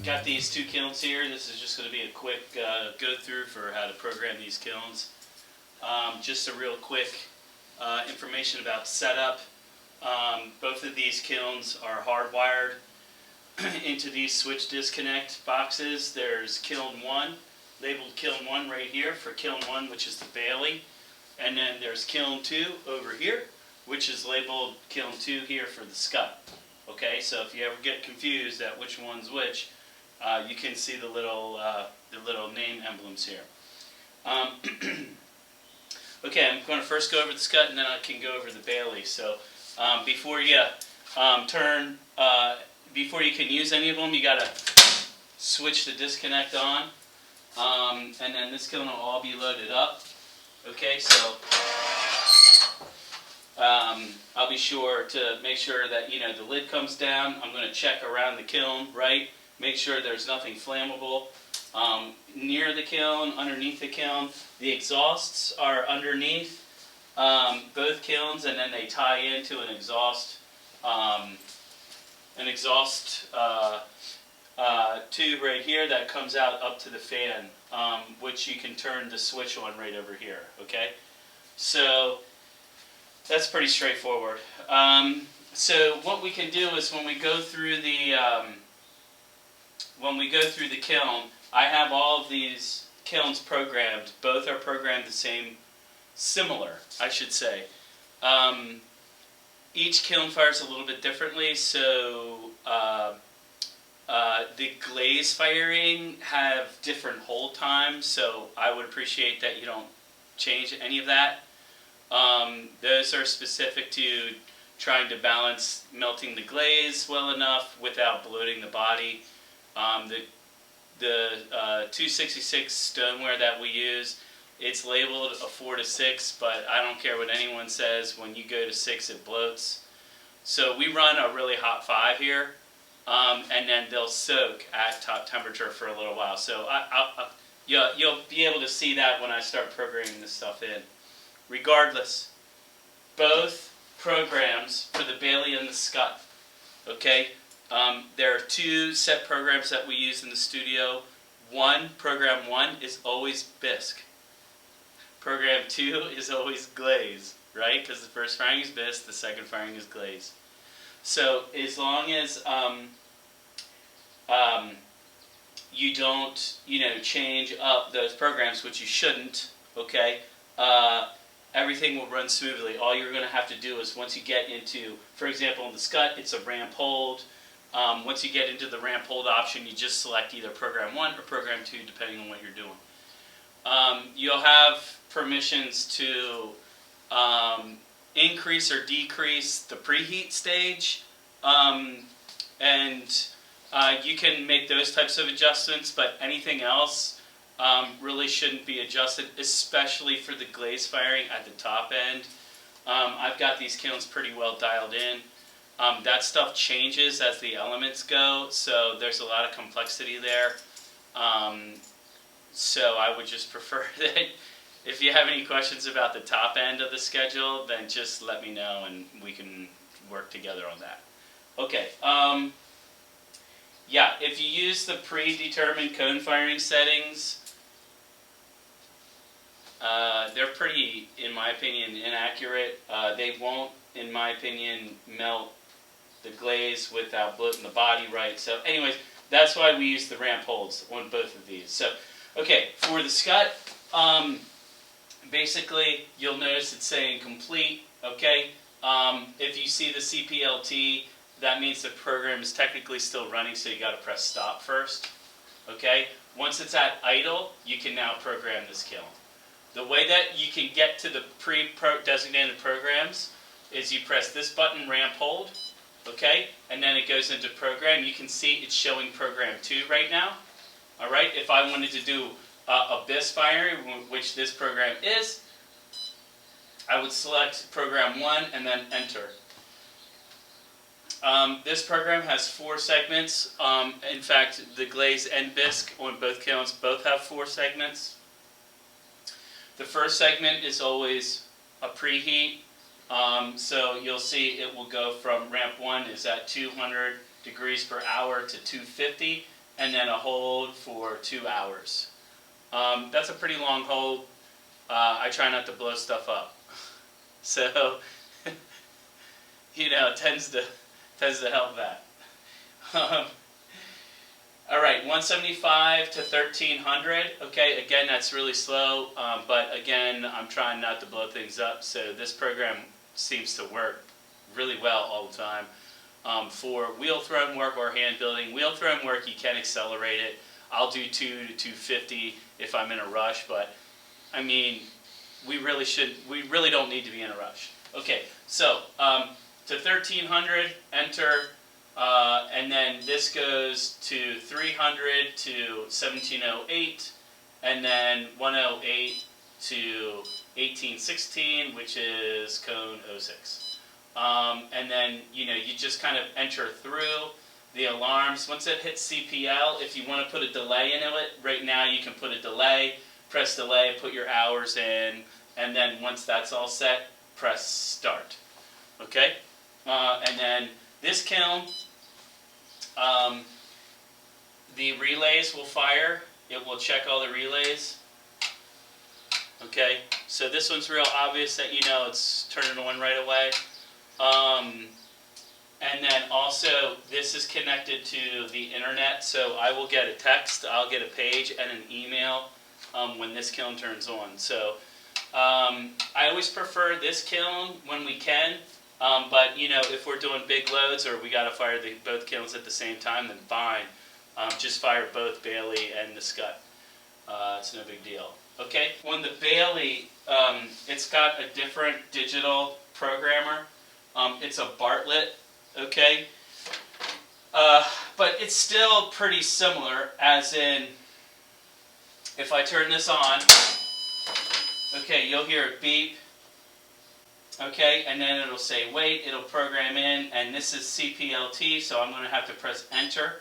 Got these two kilns here. This is just going to be a quick go through for how to program these kilns. Just a real quick information about setup. Both of these kilns are hardwired into these switch disconnect boxes. There's kiln 1, labeled kiln 1 right here for kiln 1, which is the Bailey. And then there's kiln 2 over here, which is labeled kiln 2 here for the Scott. Okay, so if you ever get confused at which one's which, you can see the little name emblems here. Okay, I'm going to first go over the Scott, and then I can go over the Bailey. So before you before you can use any of them, you got to switch the disconnect on, and then this kiln will all be loaded up. Okay, so I'll be sure to make sure that the lid comes down. I'm going to check around the kiln, right? Make sure there's nothing flammable near the kiln, underneath the kiln. The exhausts are underneath both kilns, and then they tie into an exhaust tube right here that comes out up to the fan, which you can turn the switch on right over here. Okay, so that's pretty straightforward. So what we can do is when we go through the kiln, I have all of these kilns programmed. Both are programmed the same, similar, I should say. Each kiln fires a little bit differently, so the glaze firing have different hold times, so I would appreciate that you don't change any of that. Those are specific to trying to balance melting the glaze well enough without bloating the body. The 266 stoneware that we use, it's labeled a 4 to 6, but I don't care what anyone says. When you go to 6, it bloats. So we run a really hot 5 here, and then they'll soak at top temperature for a little while. So you'll be able to see that when I start programming this stuff in. Regardless, both programs for the Bailey and the Scott, okay? There are 2 set programs that we use in the studio. Program 1 is always bisque. Program 2 is always glaze, right? Because the first firing is bisque, the second firing is glaze. So as long as you don't, change up those programs, which you shouldn't, okay? Everything will run smoothly. All you're going to have to do is once you get into, for example, in the Scott, it's a ramp hold. Once you get into the ramp hold option, you just select either program 1 or program 2, depending on what you're doing. You'll have permissions to increase or decrease the preheat stage, and you can make those types of adjustments, but anything else really shouldn't be adjusted, especially for the glaze firing at the top end. I've got these kilns pretty well dialed in. That stuff changes as the elements go, so there's a lot of complexity there. So I would just prefer that if you have any questions about the top end of the schedule, then just let me know and we can work together on that. Okay, yeah, if you use the predetermined cone firing settings, they're pretty, in my opinion, inaccurate. They won't, in my opinion, melt the glaze without bloating the body right. So anyways, that's why we use the ramp holds on both of these. So, okay, for the Scott, basically you'll notice it's saying complete, okay? If you see the CPLT, that means the program is technically still running, so you got to press stop first, okay? Once it's at idle, you can now program this kiln. The way that you can get to the pre-designated programs is you press this button, ramp hold, okay, and then it goes into program. You can see it's showing program 2 right now. All right, if I wanted to do a bisque firing, which this program is, I would select program 1 and then enter. This program has 4 segments. In fact, the glaze and bisque on both kilns both have 4 segments. The first segment is always a preheat. So you'll see it will go from ramp 1 is at 200 degrees per hour to 250, and then a hold for 2 hours. That's a pretty long hold. I try not to blow stuff up. So, you know, it tends to help that. All right, 175 to 1300. Okay, again, that's really slow, but again, I'm trying not to blow things up. So this program seems to work really well all the time. For wheel thrown work or hand building, wheel thrown work, you can accelerate it. I'll do 2 to 250 if I'm in a rush, but I mean, we really don't need to be in a rush. Okay, so to 1300, enter. And then this goes to 300 to 1708, and then 108 to 1816, which is cone 06. And then, you know, you just kind of enter through the alarms. Once it hits CPL, if you want to put a delay in it, right now you can put a delay, press delay, put your hours in, and then once that's all set, press start. Okay? And then this kiln, the relays will fire. It will check all the relays. Okay, so this one's real obvious that you know it's turning on right away. And then also this is connected to the internet, so I will get a text, I'll get a page and an email when this kiln turns on. So I always prefer this kiln when we can. But you know, if we're doing big loads or we got to fire both kilns at the same time, then fine. Just fire both Bailey and the Scud. It's no big deal. Okay. On the Bailey, it's got a different digital programmer. It's a Bartlett. Okay. But it's still pretty similar. As in, if I turn this on, okay, you'll hear it beep. Okay, and then it'll say wait, it'll program in, and this is CPLT, so I'm going to have to press enter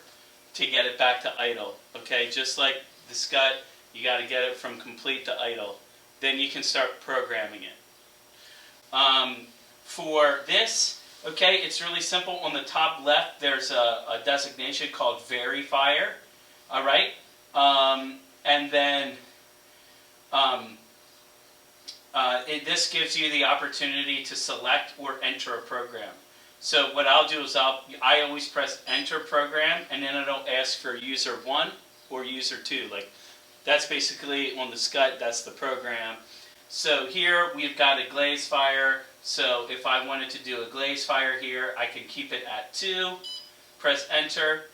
to get it back to idle. Okay, just like the Scud, you got to get it from complete to idle. Then you can start programming it. For this, okay, it's really simple. On the top left, there's a designation called verifier. All right, and then this gives you the opportunity to select or enter a program. So what I'll do is I always press enter program, and then it'll ask for user 1 or user 2. Like, that's basically on the Scud, that's the program. So here we've got a glaze fire. So if I wanted to do a glaze fire here, I can keep it at 2, press enter.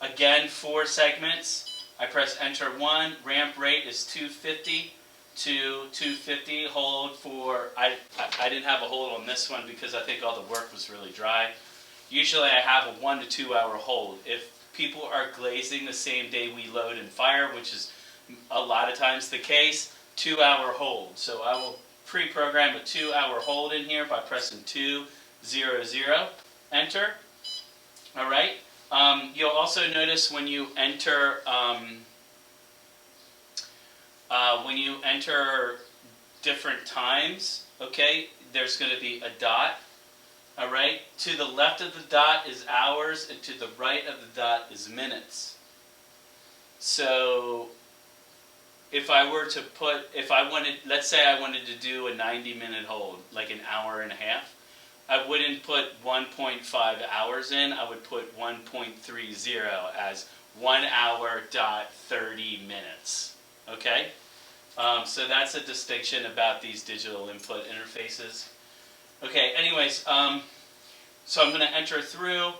Again, 4 segments. I press enter 1, ramp rate is 250. To 250, hold for, I didn't have a hold on this one because I think all the work was really dry. Usually I have a 1 to 2 hour hold. If people are glazing the same day we load and fire, which is a lot of times the case, 2 hour hold. So I will pre-program a 2 hour hold in here by pressing 200, enter. All right. You'll also notice when you enter different times, okay, there's going to be a dot. All right, to the left of the dot is hours, and to the right of the dot is minutes. So if I were to put, let's say I wanted to do a 90-minute hold, like an hour and a half, I wouldn't put 1.5 hours in, I would put 1.30 as 1 hour dot 30 minutes. Okay? So that's a distinction about these digital input interfaces. Okay, anyways, so I'm going to enter through.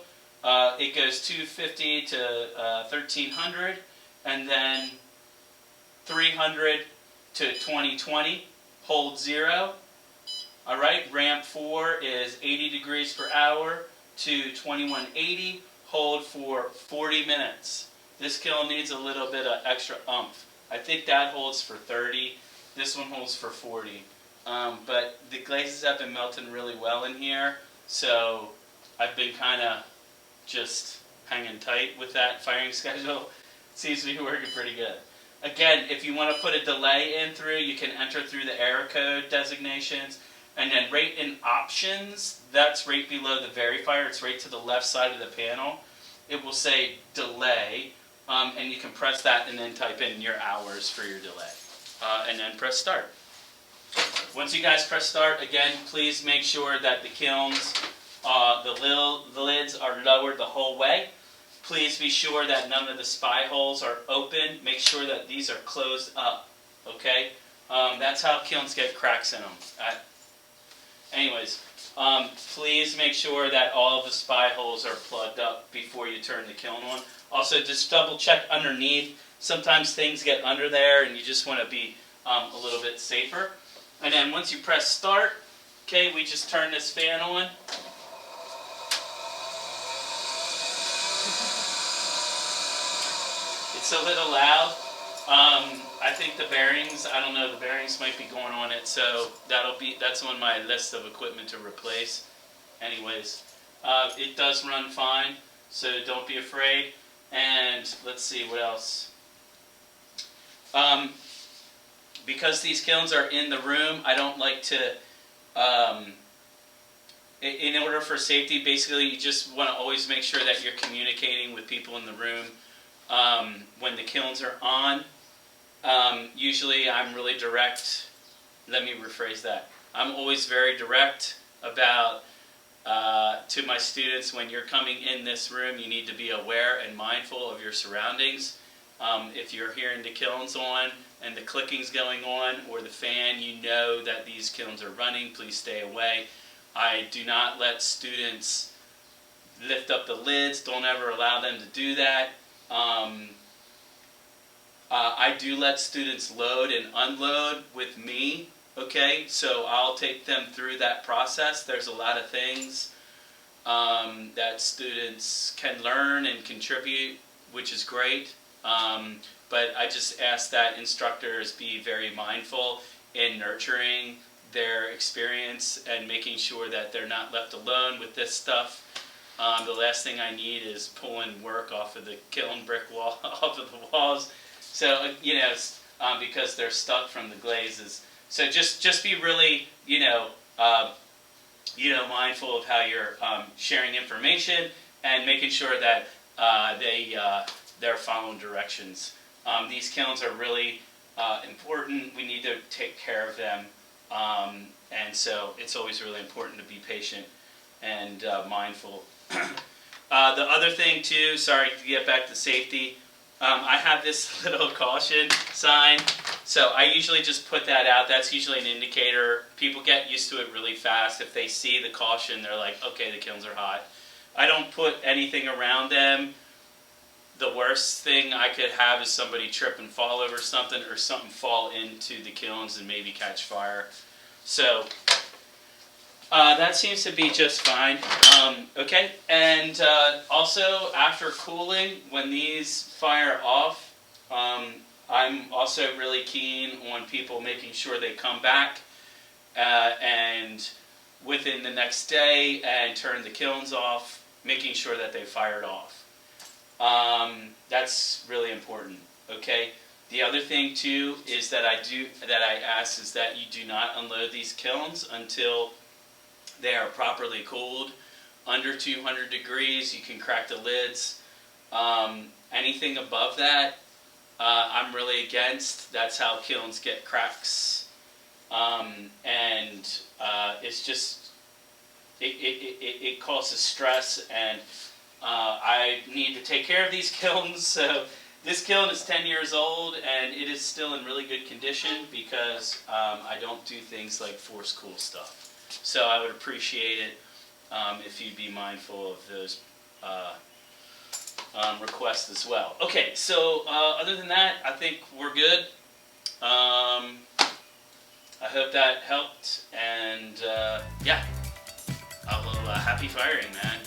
It goes 250 to 1300, and then 300 to 2020, hold 0. All right, ramp 4 is 80 degrees per hour to 2180, hold for 40 minutes. This kiln needs a little bit of extra oomph. I think that holds for 30. This one holds for 40. But the glazes have been melting really well in here, so I've been kind of just hanging tight with that firing schedule. Seems to be working pretty good. Again, if you want to put a delay in through, you can enter through the error code designations. And then rate in options, that's right below the verifier. It's right to the left side of the panel. It will say delay. and you can press that and then type in your hours for your delay, and then press start. Once you guys press start, again, please make sure that the kilns, the lids are lowered the whole way. Please be sure that none of the spy holes are open. Make sure that these are closed up, okay? That's how kilns get cracks in them. Anyways, please make sure that all of the spy holes are plugged up before you turn the kiln on. Also, just double check underneath. Sometimes things get under there and you just want to be a little bit safer. And then once you press start, okay, we just turn this fan on. It's a little loud. I think the bearings, I don't know, the bearings might be going on it, so that's on my list of equipment to replace. Anyways, it does run fine, so don't be afraid. And let's see what else. Because these kilns are in the room, I don't like to, in order for safety, basically you just want to always make sure that you're communicating with people in the room when the kilns are on. Usually I'm really direct. Let me rephrase that. I'm always very direct about to my students, when you're coming in this room, you need to be aware and mindful of your surroundings. If you're hearing the kilns on and the clicking's going on, or the fan, you know that these kilns are running, please stay away. I do not let students lift up the lids. Don't ever allow them to do that. I do let students load and unload with me, okay? So I'll take them through that process. There's a lot of things that students can learn and contribute, which is great. But I just ask that instructors be very mindful in nurturing their experience and making sure that they're not left alone with this stuff. The last thing I need is pulling work off of the kiln brick wall, off of the walls. So, you know, because they're stuck from the glazes. So just be really, mindful of how you're sharing information and making sure that they're following directions. These kilns are really important. We need to take care of them. And so it's always really important to be patient and mindful. The other thing too, sorry to get back to safety, I have this little caution sign, so I usually just put that out. That's usually an indicator. People get used to it really fast. If they see the caution, they're like, okay, the kilns are hot. I don't put anything around them. The worst thing I could have is somebody trip and fall over something, or something fall into the kilns and maybe catch fire. So that seems to be just fine. Okay, and also after cooling, when these fire off, I'm also really keen on people making sure they come back and within the next day and turn the kilns off, making sure that they fired off. That's really important. Okay. The other thing too is that I ask is that you do not unload these kilns until they are properly cooled. Under 200 degrees, you can crack the lids. Anything above that, I'm really against. That's how kilns get cracks. It's just, it causes stress, and I need to take care of these kilns. So this kiln is 10 years old, and it is still in really good condition because I don't do things like force cool stuff. So I would appreciate it if you'd be mindful of those requests as well. Okay, so other than that, I think we're good. I hope that helped, and yeah, happy firing, man.